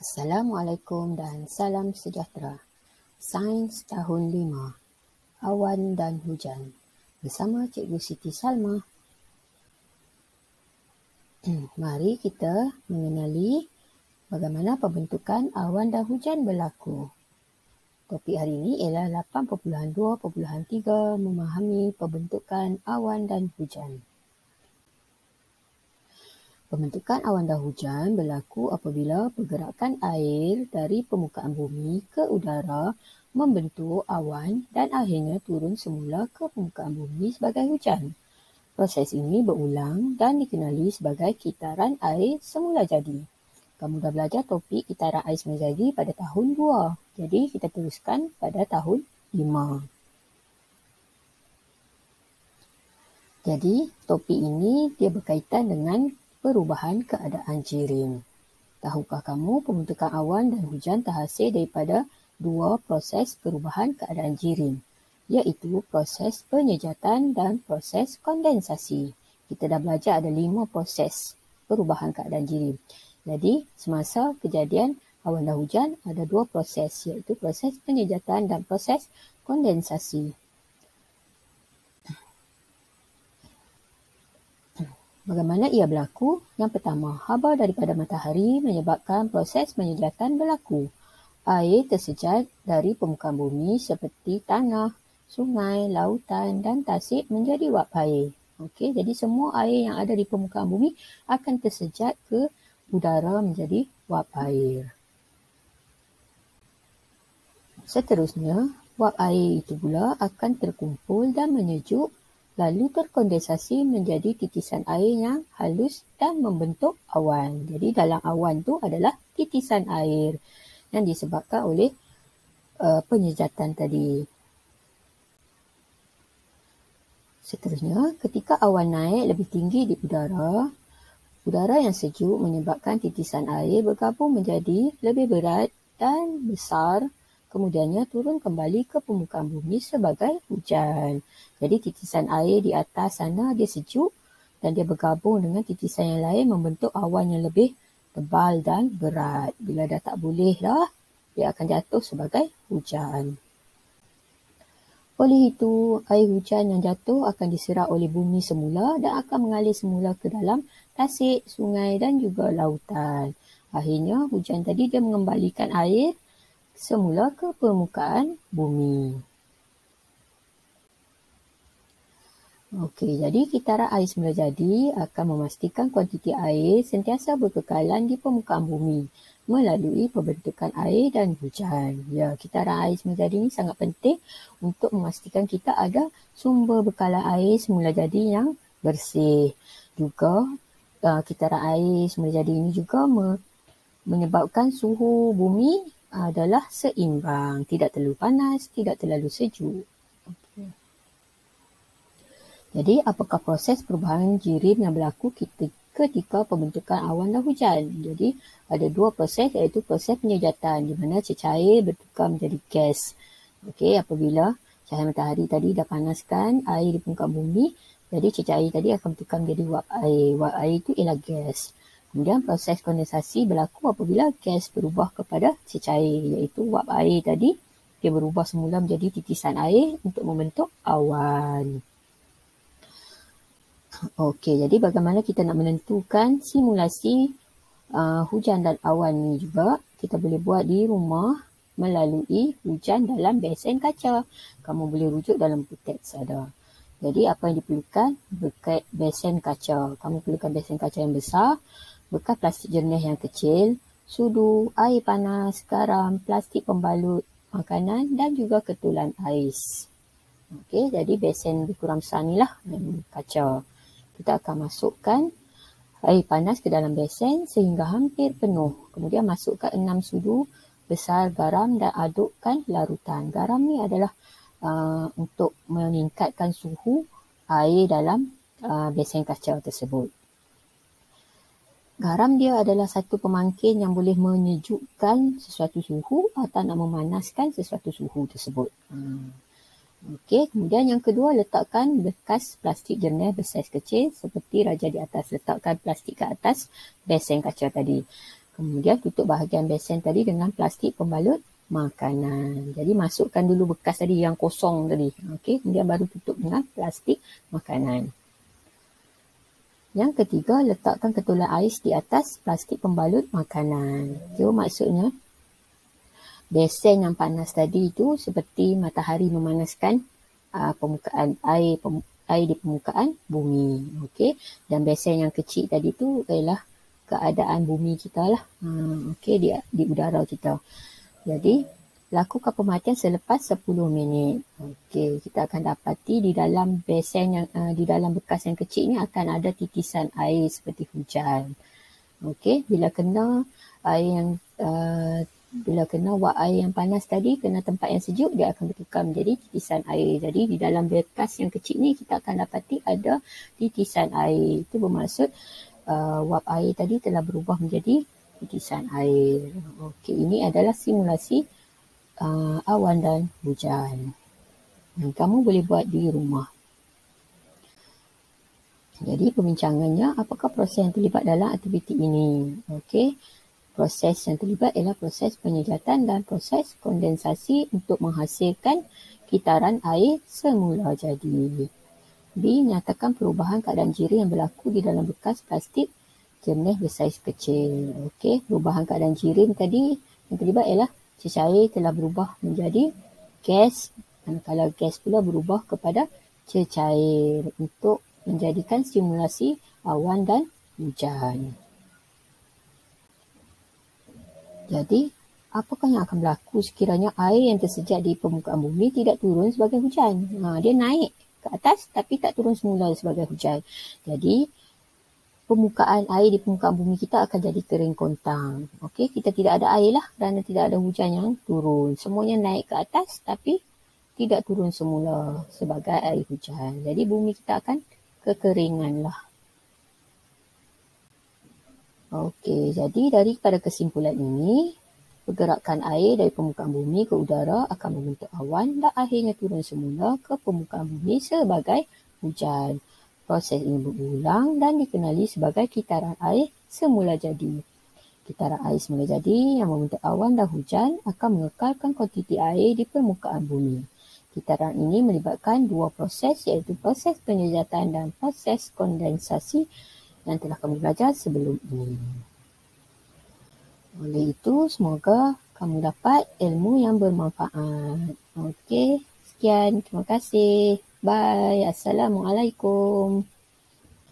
Assalamualaikum dan salam sejahtera. Sains tahun 5, Awan dan Hujan. Bersama Cikgu Siti Salma. Mari kita mengenali bagaimana pembentukan awan dan hujan berlaku. Topik hari ini ialah 8.2.3 memahami pembentukan awan dan hujan. Pembentukan awan dan hujan berlaku apabila pergerakan air dari permukaan bumi ke udara membentuk awan dan akhirnya turun semula ke permukaan bumi sebagai hujan. Proses ini berulang dan dikenali sebagai kitaran air semula jadi. Kamu dah belajar topik kitaran air semula jadi pada tahun 2. Jadi kita teruskan pada tahun 5. Jadi topik ini dia berkaitan dengan perubahan keadaan jirim. Tahukah kamu pembentukan awan dan hujan terhasil daripada dua proses perubahan keadaan jirim, iaitu proses penyejatan dan proses kondensasi. Kita dah belajar ada 5 proses perubahan keadaan jirim. Jadi semasa kejadian awan dan hujan ada 2 proses, iaitu proses penyejatan dan proses kondensasi. Bagaimana ia berlaku? Yang pertama, haba daripada matahari menyebabkan proses penyejatan berlaku. Air tersejat dari permukaan bumi seperti tanah, sungai, lautan dan tasik menjadi wap air. Okey, jadi semua air yang ada di permukaan bumi akan tersejat ke udara menjadi wap air. Seterusnya, wap air itu pula akan terkumpul dan menyejuk, lalu terkondensasi menjadi titisan air yang halus dan membentuk awan. Jadi dalam awan tu adalah titisan air yang disebabkan oleh penyejatan tadi. Seterusnya, ketika awan naik lebih tinggi di udara yang sejuk menyebabkan titisan air bergabung menjadi lebih berat dan besar, kemudiannya turun kembali ke permukaan bumi sebagai hujan. Jadi titisan air di atas sana dia sejuk dan dia bergabung dengan titisan yang lain membentuk awan yang lebih tebal dan berat. Bila dah tak boleh dah, dia akan jatuh sebagai hujan. Oleh itu, air hujan yang jatuh akan diserap oleh bumi semula dan akan mengalir semula ke dalam tasik, sungai dan juga lautan. Akhirnya hujan tadi dia mengembalikan air semula ke permukaan bumi. Okey, jadi kitaran air semula jadi akan memastikan kuantiti air sentiasa berkekalan di permukaan bumi melalui pembentukan air dan hujan. Ya, kitaran air semula jadi ini sangat penting untuk memastikan kita ada sumber bekalan air semula jadi yang bersih. Juga kitaran air semula jadi ini juga menyebabkan suhu bumi adalah seimbang, tidak terlalu panas, tidak terlalu sejuk. Jadi, apakah proses perubahan jirim yang berlaku ketika pembentukan awan dan hujan? Jadi, ada 2 proses iaitu proses penyejatan di mana cecair bertukar menjadi gas. Okey, apabila cahaya matahari tadi dah panaskan air di permukaan bumi, jadi cecair tadi akan bertukar menjadi wap air. Wap air itu ialah gas. Kemudian proses kondensasi berlaku apabila gas berubah kepada cecair, iaitu wap air tadi dia berubah semula menjadi titisan air untuk membentuk awan. Okey, jadi bagaimana kita nak menentukan simulasi hujan dan awan ni juga kita boleh buat di rumah melalui hujan dalam besen kaca. Kamu boleh rujuk dalam buku teks ada. Jadi apa yang diperlukan? Besen kaca. Kamu perlukan besen kaca yang besar, bekas plastik jernih yang kecil, sudu, air panas, garam, plastik pembalut makanan dan juga ketulan ais. Okey, jadi besen lebih kurang besar ni lah kaca. Kita akan masukkan air panas ke dalam besen sehingga hampir penuh. Kemudian masukkan 6 sudu besar garam dan adukkan larutan. Garam ni adalah untuk meningkatkan suhu air dalam besen kaca tersebut. Garam dia adalah satu pemangkin yang boleh menyejukkan sesuatu suhu atau nak memanaskan sesuatu suhu tersebut. Okey, kemudian yang kedua, letakkan bekas plastik jernih bersaiz kecil seperti raja di atas. Letakkan plastik ke atas besen kaca tadi. Kemudian tutup bahagian besen tadi dengan plastik pembalut makanan. Jadi masukkan dulu bekas tadi yang kosong tadi. Okey, kemudian baru tutup dengan plastik makanan. Yang ketiga, letakkan ketulan ais di atas plastik pembalut makanan. So, maksudnya besen yang panas tadi itu seperti matahari memanaskan permukaan air di permukaan bumi. Okey, dan besen yang kecil tadi tu ialah keadaan bumi kita lah. Okey, di udara kita. Jadi lakukan pemakaian selepas 10 minit. Okey, kita akan dapati di dalam besen yang di dalam bekas yang kecil ni akan ada titisan air seperti hujan. Okey, bila kena wak air yang panas tadi, kena tempat yang sejuk, dia akan bertukar menjadi titisan air. Jadi di dalam bekas yang kecil ni kita akan dapati ada titisan air. Itu bermaksud wap air tadi telah berubah menjadi titisan air. Okey, ini adalah simulasi awan dan hujan. Kamu boleh buat di rumah. Jadi perbincangannya, apakah proses yang terlibat dalam aktiviti ini? Okey. Proses yang terlibat ialah proses penyejatan dan proses kondensasi untuk menghasilkan kitaran air semula jadi. B. Nyatakan perubahan keadaan jirim yang berlaku di dalam bekas plastik jernih bersaiz kecil. Okey, perubahan keadaan jirim tadi yang terlibat ialah cecair telah berubah menjadi gas, manakala gas pula berubah kepada cecair untuk menjadikan simulasi awan dan hujan. Jadi, apakah yang akan berlaku sekiranya air yang tersejak di permukaan bumi tidak turun sebagai hujan? Dia naik ke atas tapi tak turun semula sebagai hujan. Jadi, permukaan air di permukaan bumi kita akan jadi kering kontang. Okey, kita tidak ada air lah kerana tidak ada hujan yang turun. Semuanya naik ke atas tapi tidak turun semula sebagai air hujan. Jadi, bumi kita akan kekeringan lah. Okey, jadi daripada kesimpulan ini, pergerakan air dari permukaan bumi ke udara akan membentuk awan dan akhirnya turun semula ke permukaan bumi sebagai hujan. Proses ini berulang dan dikenali sebagai kitaran air semula jadi. Kitaran air semula jadi yang membentuk awan dan hujan akan mengekalkan kuantiti air di permukaan bumi. Kitaran ini melibatkan dua proses, iaitu proses penyejatan dan proses kondensasi yang telah kami belajar sebelum ini. Oleh itu, semoga kamu dapat ilmu yang bermanfaat. Okey, sekian. Terima kasih. Bye. Assalamualaikum.